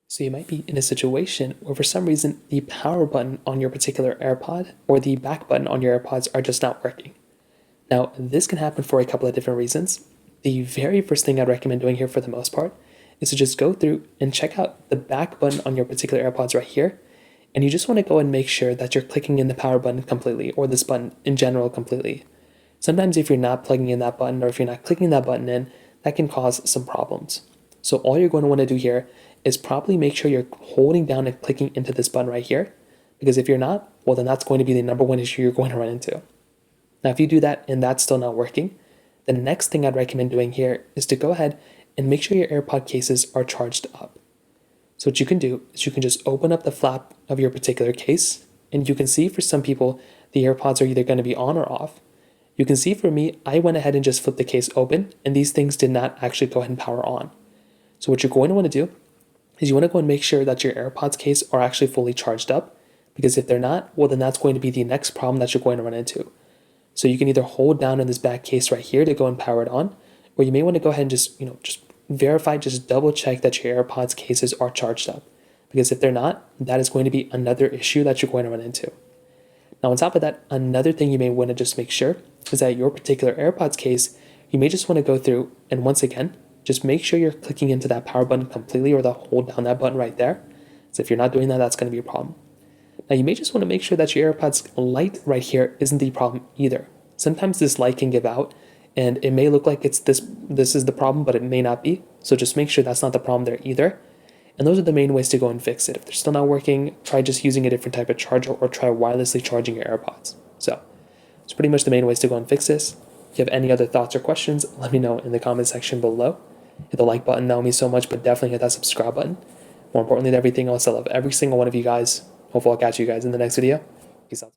So you might be in a situation where for some reason the power button on your particular AirPod or the back button on your AirPods are just not working. Now, this can happen for a couple of different reasons. The very first thing I'd recommend doing here for the most part is to just go through and check out the back button on your particular AirPods right here. And you just want to go and make sure that you're clicking in the power button completely, or this button in general completely. Sometimes if you're not plugging in that button or if you're not clicking that button in, that can cause some problems. So all you're going to want to do here is probably make sure you're holding down and clicking into this button right here. Because if you're not, well, then that's going to be the number one issue you're going to run into. Now, if you do that and that's still not working, the next thing I'd recommend doing here is to go ahead and make sure your AirPod cases are charged up. So what you can do is you can just open up the flap of your particular case, and you can see for some people, the AirPods are either going to be on or off. You can see for me, I went ahead and just flipped the case open, and these things did not actually go ahead and power on. So what you're going to want to do is you want to go and make sure that your AirPods case are actually fully charged up, because if they're not, well, then that's going to be the next problem that you're going to run into. So you can either hold down on this back case right here to go and power it on, or you may want to go ahead and just verify, just double check that your AirPods cases are charged up. Because if they're not, that is going to be another issue that you're going to run into. Now, on top of that, another thing you may want to just make sure is that your particular AirPods case, you may just want to go through and once again, just make sure you're clicking into that power button completely or hold down that button right there. So if you're not doing that, that's going to be a problem. Now, you may just want to make sure that your AirPods light right here isn't the problem either. Sometimes this light can give out, and it may look like it's this is the problem, but it may not be. So just make sure that's not the problem there either. And those are the main ways to go and fix it. If they're still not working, try just using a different type of charger or try wirelessly charging your AirPods. So it's pretty much the main ways to go and fix this. If you have any other thoughts or questions, let me know in the comment section below. Hit the like button, that would mean so much, but definitely hit that subscribe button. More importantly than everything else, I love every single one of you guys. Hopefully I'll catch you guys in the next video. Peace out.